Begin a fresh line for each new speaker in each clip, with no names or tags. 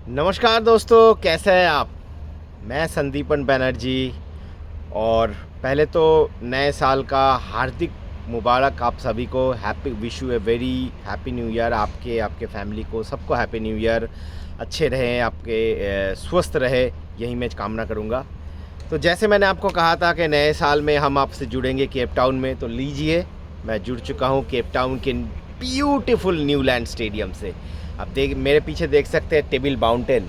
नमस्कार दोस्तों, कैसे हैं आप। मैं संदीपन बनर्जी। और पहले तो नए साल का हार्दिक मुबारक आप सभी को। Happy wish U a very happy new year. आपके आपके फैमिली को सबको हैप्पी न्यू ईयर। अच्छे रहें, आपके स्वस्थ रहे, यही मैं कामना करूँगा। तो जैसे मैंने आपको कहा था कि नए साल में हम आपसे जुड़ेंगे केप टाउन में, तो लीजिए मैं जुड़ चुका हूँ केप टाउन के ब्यूटीफुल न्यूलैंड स्टेडियम से। आप देख, मेरे पीछे देख सकते हैं टेबल माउंटेन।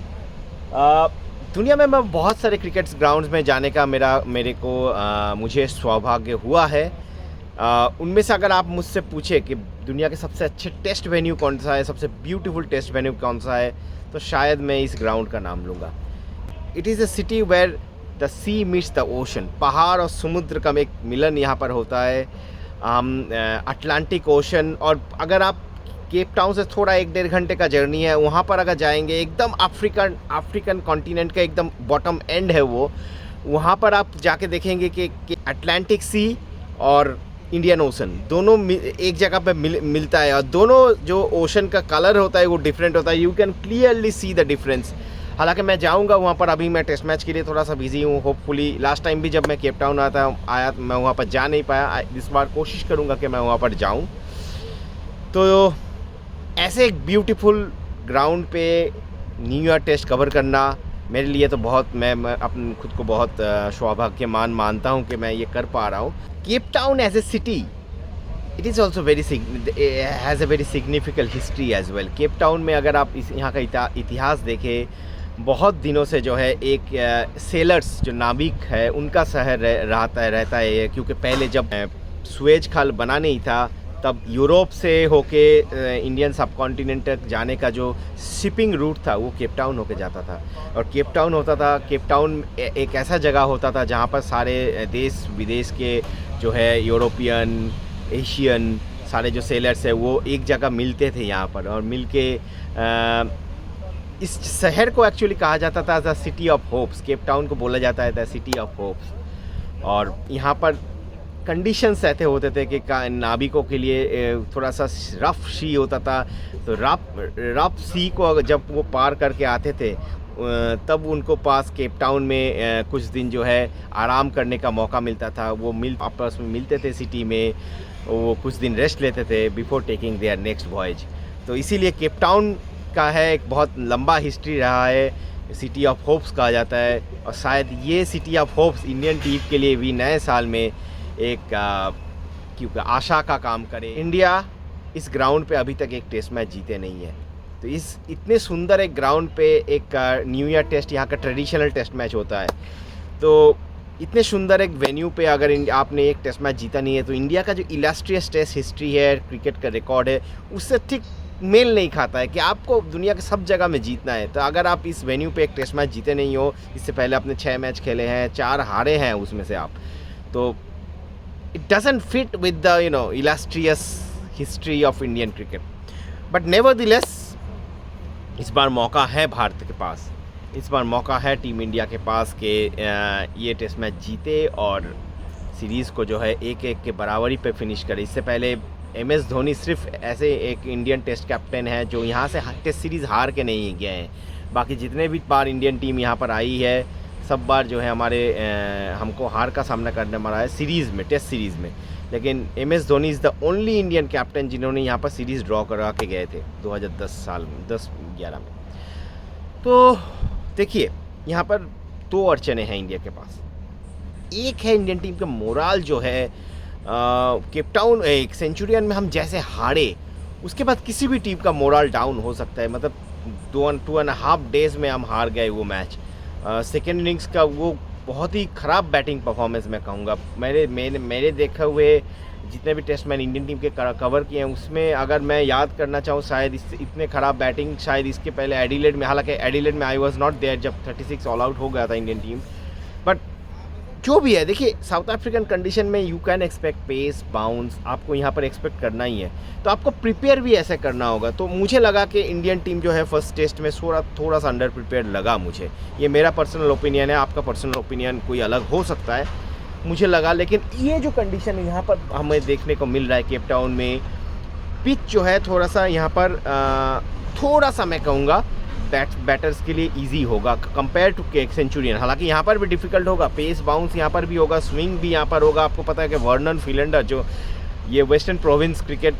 दुनिया में मैं बहुत सारे क्रिकेट ग्राउंड्स में जाने का मुझे सौभाग्य हुआ है। उनमें से अगर आप मुझसे पूछे कि दुनिया के सबसे अच्छे टेस्ट वेन्यू कौन सा है, सबसे ब्यूटीफुल टेस्ट वेन्यू कौन सा है, तो शायद मैं इस ग्राउंड का नाम लूँगा। It is a city where the sea meets the ocean. पहाड़ और समुद्र का एक मिलन यहाँ पर होता है। Atlantic ocean. और अगर आप केप टाउन से थोड़ा 1-1.5 घंटे का जर्नी है, वहाँ पर अगर जाएंगे, एकदम अफ्रीकन कॉन्टिनेंट का एकदम बॉटम एंड है वो। वहाँ पर आप जाके देखेंगे कि अटलांटिक सी और इंडियन ओशन दोनों एक जगह पे मिलता है। और दोनों जो ओशन का कलर होता है वो डिफरेंट होता है। You can clearly see the difference. हालांकि मैं जाऊंगा वहाँ पर, अभी मैं टेस्ट मैच के लिए थोड़ा सा बिजी हूँ। होपफुली लास्ट टाइम भी जब मैं केप टाउन आया मैं वहाँ पर जा नहीं पाया। इस बार कोशिश करूँगा कि मैं वहाँ पर जाऊँ। तो ऐसे एक ब्यूटीफुल ग्राउंड पे न्यू ईयर टेस्ट कवर करना मेरे लिए तो बहुत, मैं अपने खुद को बहुत सौभाग्यमान मानता हूँ कि मैं ये कर पा रहा हूँ। Cape Town as a city, it is also has a very significant history as well. Cape Town में अगर आप यहाँ का इतिहास देखें, बहुत दिनों से जो है एक सेलर्स जो नाविक है उनका शहर रहता है। क्योंकि पहले जब सुएज खाल बना नहीं था, तब यूरोप से होके इंडियन सब कॉन्टिनेंट तक जाने का जो शिपिंग रूट था वो केप टाउन होके जाता था। और केप टाउन एक ऐसा जगह होता था जहाँ पर सारे देश विदेश के जो है यूरोपियन, एशियन सारे जो सेलर्स है वो एक जगह मिलते थे यहाँ पर। और मिल के इस शहर को एक्चुअली कहा जाता था the city of hopes. Cape Town को बोला जाता है द सिटी ऑफ होप्स। और यहाँ पर कंडीशंस ऐसे होते थे कि नाविकों के लिए थोड़ा सा रफ सी होता था। तो रफ सी को जब वो पार करके आते थे, तब उनको पास केप टाउन में कुछ दिन जो है आराम करने का मौका मिलता था। वो आपस में मिलते थे सिटी में, वो कुछ दिन रेस्ट लेते थे before taking their next voyage. तो इसीलिए केप टाउन का है एक बहुत लंबा हिस्ट्री रहा है। सिटी ऑफ होप्स कहा जाता है। और शायद ये city of hopes Indian team के लिए भी नए साल में एक क्योंकि आशा का काम करे। इंडिया इस ग्राउंड पे अभी तक एक टेस्ट मैच जीते नहीं है। तो इस इतने सुंदर एक ग्राउंड पे एक न्यू ईयर टेस्ट, यहाँ का ट्रेडिशनल टेस्ट मैच होता है। तो इतने सुंदर एक वेन्यू पे अगर आपने एक टेस्ट मैच जीता नहीं है, तो इंडिया का जो इलस्ट्रियस टेस्ट हिस्ट्री है, क्रिकेट का रिकॉर्ड है, उससे ठीक मेल नहीं खाता है कि आपको दुनिया के सब जगह में जीतना है। तो अगर आप इस वेन्यू पे एक टेस्ट मैच जीते नहीं हो, इससे पहले आपने 6 मैच खेले हैं, 4 हारे हैं उसमें से आप, तो it doesn't fit with the illustrious history of Indian cricket. But nevertheless, इस बार मौका है भारत के पास, इस बार मौका है टीम इंडिया के पास कि ये टेस्ट मैच जीते और सीरीज़ को जो है 1-1 के बराबरी पे फिनिश करे। इससे पहले MS धोनी सिर्फ ऐसे एक इंडियन टेस्ट कैप्टन है जो यहाँ से टेस्ट सीरीज़ हार के नहीं गए हैं। बाकी जितने भी बार इंडियन टीम यहाँ पर आई है, सब बार जो है हमको हार का सामना करना पड़ा है सीरीज़ में, टेस्ट सीरीज़ में। लेकिन MS Dhoni is the only Indian captain जिन्होंने यहाँ पर सीरीज़ ड्रॉ करा के गए थे 2010 साल में, 10-11 में। तो देखिए, यहाँ पर 2 अड़चने हैं इंडिया के पास। एक है इंडियन टीम का मोराल जो है। केप टाउन एक सेंचुरियन में हम जैसे हारे, उसके बाद किसी भी टीम का मोराल डाउन हो सकता है। मतलब 2.5 डेज़ में हम हार गए वो मैच। सेकेंड इनिंग्स का वो बहुत ही ख़राब बैटिंग परफॉर्मेंस मैं कहूँगा। मेरे देखे हुए जितने भी टेस्ट मैंने इंडियन टीम के कवर किए हैं, उसमें अगर मैं याद करना चाहूँ, शायद इतने ख़राब बैटिंग शायद इसके पहले एडिलेड में, हालांकि एडिलेड में आई वॉज नॉट देयर जब 36 ऑल आउट हो गया था इंडियन टीम। बट जो भी है, देखिए, साउथ अफ्रीकन कंडीशन में you can expect pace, bounce, आपको यहाँ पर एक्सपेक्ट करना ही है। तो आपको प्रिपेयर भी ऐसे करना होगा। तो मुझे लगा कि इंडियन टीम जो है फर्स्ट टेस्ट में थोड़ा सा अंडर प्रिपेयर लगा मुझे। ये मेरा पर्सनल ओपिनियन है, आपका पर्सनल ओपिनियन कोई अलग हो सकता है, मुझे लगा। लेकिन ये जो कंडीशन यहाँ पर हमें देखने को मिल रहा है केप टाउन में, पिच जो है थोड़ा सा यहाँ पर थोड़ा सा मैं कहूँगा बैटर्स के लिए इजी होगा कंपेयर टू के सेंचुरियन। हालांकि यहाँ पर भी डिफिकल्ट होगा, पेस बाउंस यहाँ पर भी होगा, स्विंग भी यहाँ पर होगा। आपको पता है कि वर्नन फिलेंडर जो ये वेस्टर्न प्रोविंस क्रिकेट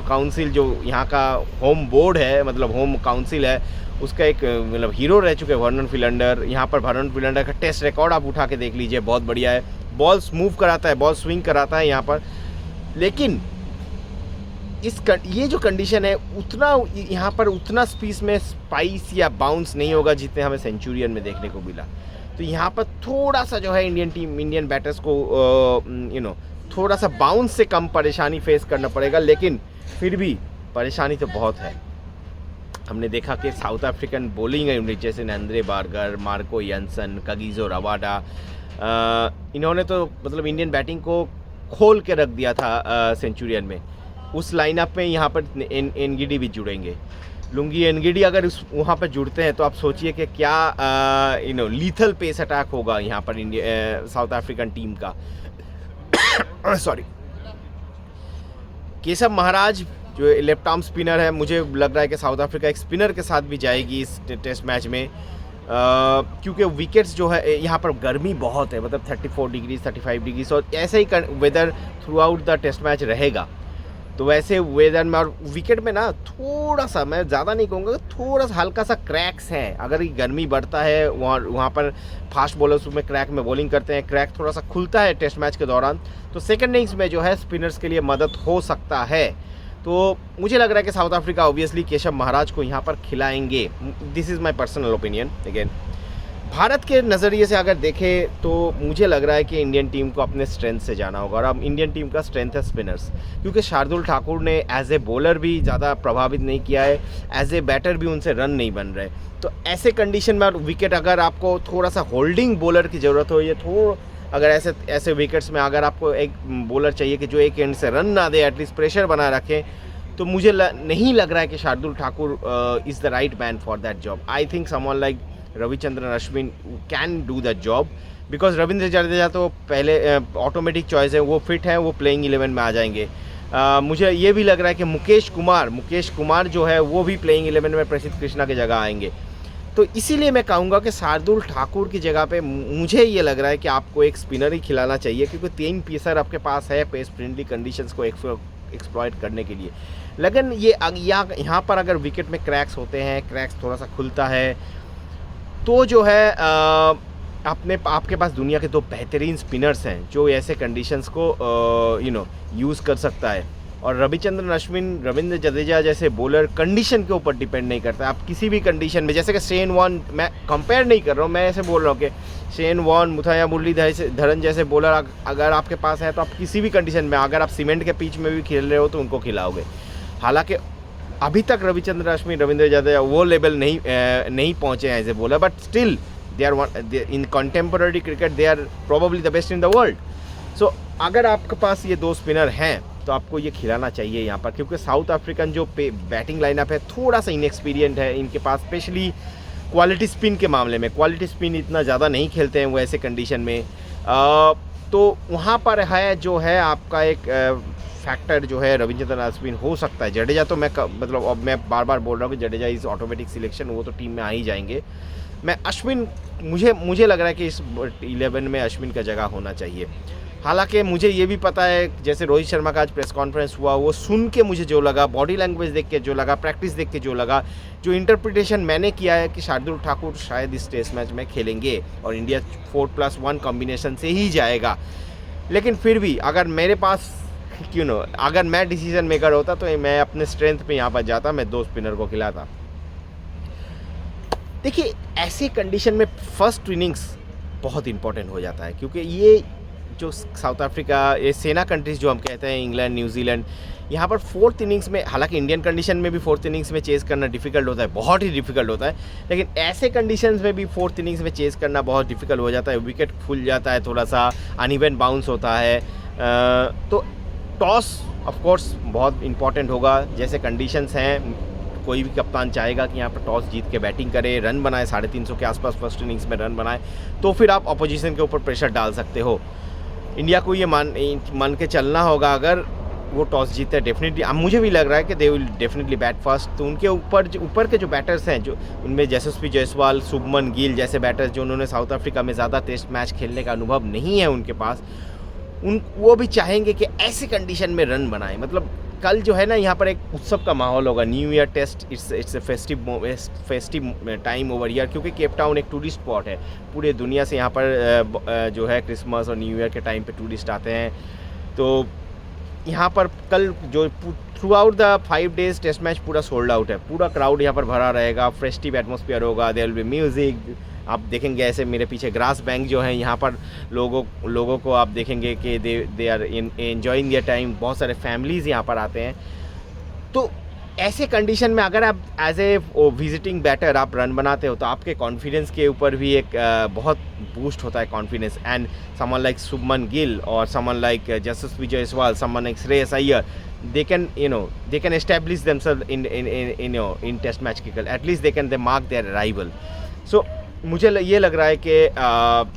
काउंसिल जो यहाँ का होम बोर्ड है, मतलब होम काउंसिल है, उसका एक मतलब हीरो रह चुके हैं वर्नन फिलेंडर। यहाँ पर वर्नन फिलेंडर का टेस्ट रिकॉर्ड आप उठा के देख लीजिए, बहुत बढ़िया है। बॉल मूव कराता है, बॉल स्विंग कराता है यहाँ पर। लेकिन ये जो कंडीशन है उतना यहाँ पर उतना स्पीड में स्पाइस या बाउंस नहीं होगा जितने हमें सेंचुरियन में देखने को मिला। तो यहाँ पर थोड़ा सा जो है इंडियन बैटर्स को थोड़ा सा बाउंस से कम परेशानी फेस करना पड़ेगा, लेकिन फिर भी परेशानी तो बहुत है। हमने देखा कि साउथ अफ्रीकन बॉलिंग यूनिट जैसे नंद्रे बार्गर, मार्को यंसन, कगिजो रवाडा, इन्होंने तो मतलब इंडियन बैटिंग को खोल के रख दिया था सेंचुरियन में। उस लाइनअप में यहाँ पर एनगिडी भी जुड़ेंगे। लुंगी एनगिडी अगर वहाँ पर जुड़ते हैं तो आप सोचिए कि क्या लीथल पेस अटैक होगा यहाँ पर साउथ अफ्रीकन टीम का। सॉरी, केशव महाराज जो लेफ्ट आर्म स्पिनर है, मुझे लग रहा है कि साउथ अफ्रीका एक स्पिनर के साथ भी जाएगी इस टेस्ट मैच में, क्योंकि विकेट्स जो है यहाँ पर गर्मी बहुत है, मतलब 34 डिग्री 35 डिग्री, और ऐसे ही weather throughout the test match रहेगा। तो वैसे वेदर में और विकेट में ना थोड़ा सा, मैं ज़्यादा नहीं कहूँगा, थोड़ा सा हल्का सा क्रैक्स है। अगर गर्मी बढ़ता है वहाँ पर फास्ट बॉलर्स में क्रैक में बॉलिंग करते हैं, क्रैक थोड़ा सा खुलता है टेस्ट मैच के दौरान, तो सेकंड इनिंग्स में जो है स्पिनर्स के लिए मदद हो सकता है। तो मुझे लग रहा है कि south Africa obviously Keshav Maharaj को यहाँ पर खिलाएंगे। This is my personal opinion. Again Bharat के नज़रिए से अगर देखें तो मुझे लग रहा है कि इंडियन टीम को अपने स्ट्रेंथ से जाना होगा, और अब इंडियन टीम का स्ट्रेंथ है स्पिनर्स, क्योंकि शार्दुल ठाकुर ने एज ए बॉलर भी ज़्यादा प्रभावित नहीं किया है, एज ए बैटर भी उनसे रन नहीं बन रहे। तो ऐसे कंडीशन में विकेट अगर आपको थोड़ा सा होल्डिंग बॉलर की ज़रूरत हो, ये अगर ऐसे विकेट्स में अगर आपको एक बॉलर चाहिए कि जो एक एंड से रन ना दे, एटलीस्ट प्रेशर बना रखे, तो मुझे नहीं लग रहा है कि Shardul Thakur is the right man for that job. I think someone like Ravichandran Ashwin can do that job, because Ravindra Jadeja तो पहले ऑटोमेटिक चॉइस है, वो फिट है, वो प्लेइंग 11 में आ जाएंगे। मुझे ये भी लग रहा है कि मुकेश कुमार जो है वो भी प्लेइंग 11 में प्रसिद्ध कृष्णा की जगह आएंगे। तो इसीलिए मैं कहूँगा कि शार्दुल ठाकुर की जगह पे मुझे ये लग रहा है कि आपको एक स्पिनर ही खिलाना चाहिए, क्योंकि 3 पेसर आपके पास है पेस फ्रेंडली कंडीशंस को एक्सप्लॉइट करने के लिए। लेकिन ये यहाँ पर अगर विकेट में क्रैक्स होते हैं, क्रैक्स थोड़ा सा खुलता है, तो जो है आपके पास दुनिया के 2 बेहतरीन स्पिनर्स हैं जो ऐसे कंडीशंस को यूज़ कर सकता है। और रविचंद्रन अश्विन, रविंद्र जडेजा जैसे बॉलर कंडीशन के ऊपर डिपेंड नहीं करता। आप किसी भी कंडीशन में, जैसे कि शेन वॉर्न, मैं कंपेयर नहीं कर रहा हूँ, मैं ऐसे बोल रहा हूँ कि शेन वॉर्न, मुथैया मुरलीधरन जैसे बॉलर अगर आपके पास है तो आप किसी भी कंडीशन में, अगर आप सीमेंट के पिच में भी खेल रहे हो तो उनको खिलाओगे। हालांकि अभी तक रविचंद्रन अश्विन, रविंद्र जडेजा वो लेवल नहीं पहुँचे हैं as a bowler, but still they are in contemporary cricket they are probably the best in the world. So अगर आपके पास ये 2 स्पिनर हैं तो आपको ये खिलाना चाहिए यहाँ पर, क्योंकि साउथ अफ्रीकन जो बैटिंग लाइनअप है थोड़ा सा इनएक्सपीरियंट है इनके पास, स्पेशली क्वालिटी स्पिन के मामले में। क्वालिटी स्पिन इतना ज़्यादा नहीं खेलते हैं वो ऐसे कंडीशन में। तो वहाँ पर है जो है आपका एक फैक्टर जो है रविचंद्रन अश्विन हो सकता है। जडेजा तो मतलब अब मैं बार बार बोल रहा हूँ कि जडेजा इज़ ऑटोमेटिक सिलेक्शन, वो तो टीम में आ ही जाएंगे। मैं अश्विन, मुझे लग रहा है कि इस 11 में अश्विन का जगह होना चाहिए। हालांकि मुझे ये भी पता है, जैसे रोहित शर्मा का आज प्रेस कॉन्फ्रेंस हुआ, वो सुन के मुझे जो लगा, बॉडी लैंग्वेज देख के जो लगा, प्रैक्टिस देख के जो लगा, जो इंटरप्रिटेशन मैंने किया है कि शार्दुल ठाकुर शायद इस टेस्ट मैच में खेलेंगे और इंडिया 4+1 कॉम्बिनेशन से ही जाएगा। लेकिन फिर भी अगर मेरे पास अगर मैं डिसीजन मेकर होता तो मैं अपने स्ट्रेंथ पे यहाँ पर जाता, मैं 2 स्पिनर को खिलाता। देखिए ऐसे कंडीशन में फर्स्ट इनिंग्स बहुत इंपॉर्टेंट हो जाता है, क्योंकि ये जो साउथ अफ्रीका, ये सेना कंट्रीज़ जो हम कहते हैं, इंग्लैंड, न्यूजीलैंड, यहाँ पर 4th इनिंग्स में, हालांकि इंडियन कंडीशन में भी 4th इनिंग्स में चेज़ करना डिफ़िकल्ट होता है, बहुत ही डिफ़िकल्ट होता है, लेकिन ऐसे कंडीशंस में भी 4th इनिंग्स में चेज़ करना बहुत डिफ़िकल्ट हो जाता है। विकेट खुल जाता है, थोड़ा सा अनइवन बाउंस होता है। तो टॉस ऑफ कोर्स बहुत इंपॉर्टेंट होगा। जैसे कंडीशंस हैं, कोई भी कप्तान चाहेगा कि यहाँ पर टॉस जीत के बैटिंग करे, रन बनाए, 350 के आसपास फर्स्ट इनिंग्स में रन बनाए, तो फिर आप अपोजिशन के ऊपर प्रेशर डाल सकते हो। इंडिया को ये मान के चलना होगा, अगर वो टॉस जीते डेफिनेटली। अब मुझे भी लग रहा है कि they will definitely bat first. तो उनके ऊपर के जो बैटर्स हैं, जो उनमें यशस्वी जायसवाल, शुभमन गिल जैसे बैटर्स, जो उन्होंने साउथ अफ्रीका में ज़्यादा टेस्ट मैच खेलने का अनुभव नहीं है उनके पास, वो भी चाहेंगे कि ऐसी कंडीशन में रन बनाएं। मतलब कल जो है ना, यहाँ पर एक उत्सव का माहौल होगा। New year test, it's a festive time over year, क्योंकि केप टाउन एक टूरिस्ट स्पॉट है। पूरे दुनिया से यहाँ पर जो है क्रिसमस और न्यू ईयर के टाइम पे टूरिस्ट आते हैं। तो यहाँ पर कल जो throughout the 5 days test match पूरा सोल्ड आउट है। पूरा क्राउड यहाँ पर भरा रहेगा, फेस्टिव एटमॉस्फेयर होगा, देयर विल बी म्यूज़िक। आप देखेंगे ऐसे मेरे पीछे ग्रास बैंक जो है, यहाँ पर लोगों को आप देखेंगे कि they are enjoying their time. बहुत सारे फैमिलीज़ यहाँ पर आते हैं। तो ऐसे कंडीशन में अगर आप एज ए विजिटिंग बैटर आप रन बनाते हो, तो आपके कॉन्फिडेंस के ऊपर भी एक बहुत बूस्ट होता है confidence. And someone like Shubman Gill और someone like Yashasvi Jaiswal, someone like Shreyas Iyer, they can establish themselves in test match cricket. At least they mark their arrival. So मुझे ये लग रहा है कि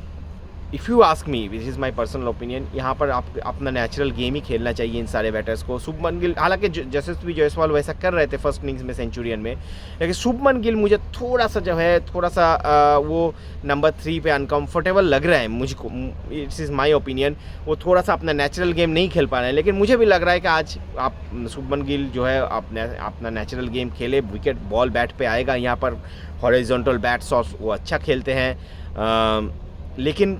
if you ask me, which is my personal opinion, यहाँ पर आप अपना नेचुरल गेम ही खेलना चाहिए इन सारे बैटर्स को। शुभमन गिल, हालांकि यशस्वी जायसवाल वैसा कर रहे थे फर्स्ट इनिंग्स में सेंचुरियन में, लेकिन शुभमन गिल मुझे थोड़ा सा वो नंबर 3 पे अनकम्फर्टेबल लग रहा है मुझको। It's is my opinion. वो थोड़ा सा अपना नेचुरल गेम नहीं खेल पा रहे हैं। लेकिन मुझे भी लग रहा है कि आज आप शुभमन गिल जो है अपना नेचुरल गेम खेले, विकेट बॉल बैट पे आएगा। यहाँ पर हॉरिजॉन्टल बैट्स और वो अच्छा खेलते हैं। लेकिन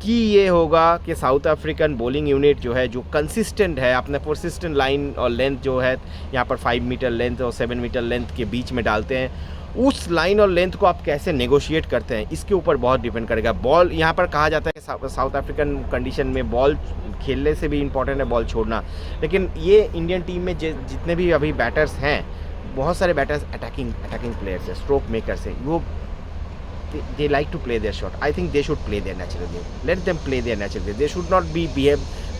कि ये होगा कि साउथ अफ्रीकन बॉलिंग यूनिट जो है, जो कंसिस्टेंट है, अपने परसिस्टेंट लाइन और लेंथ जो है यहाँ पर 5 मीटर लेंथ और 7 मीटर लेंथ के बीच में डालते हैं, उस लाइन और लेंथ को आप कैसे नेगोशिएट करते हैं, इसके ऊपर बहुत डिपेंड करेगा। बॉल यहाँ पर कहा जाता है कि साउथ अफ्रीकन कंडीशन में बॉल खेलने से भी इम्पॉर्टेंट है बॉल छोड़ना। लेकिन ये इंडियन टीम में जितने भी अभी बैटर्स हैं, बहुत सारे बैटर्स अटैकिंग प्लेयर्स हैं, स्ट्रोक मेकर्स हैं। वो they like to play their shot. I think they should play their natural game. Let them play their natural game. They should not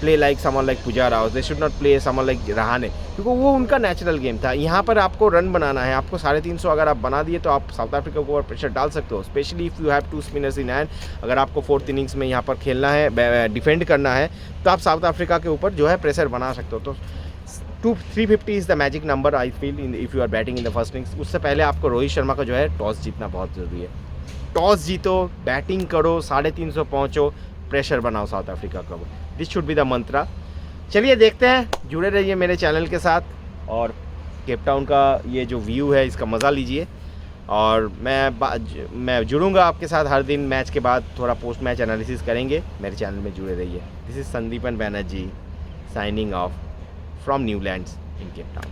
play like someone like Pujara, or they should not play someone like Rahane, क्योंकि वो उनका natural game था। यहाँ पर आपको run बनाना है, आपको 350 अगर आप बना दिए तो आप साउथ अफ्रीका के ऊपर प्रेशर डाल सकते हो, specially if you have 2 spinners in hand. अगर आपको 4th इनिंग्स में यहाँ पर खेलना है, डिफेंड करना है, तो आप साउथ अफ्रीका के ऊपर जो है प्रेशर बना सकते हो। तो 350 is the magic number I feel if you are batting in the first innings. उससे पहले आपको रोहित शर्मा का जो है टॉस जीतना बहुत ज़रूरी है। टॉस जीतो, बैटिंग करो, 350 पहुँचो, प्रेशर बनाओ साउथ अफ्रीका का। दिस शुड बी द मंत्रा। चलिए देखते हैं, जुड़े रहिए मेरे चैनल के साथ और केप टाउन का ये जो व्यू है इसका मज़ा लीजिए। और मैं जुड़ूंगा आपके साथ हर दिन मैच के बाद, थोड़ा पोस्ट मैच एनालिसिस करेंगे। मेरे चैनल में जुड़े रहिए। This is Sandipan Banerjee signing off from Newlands in Cape town.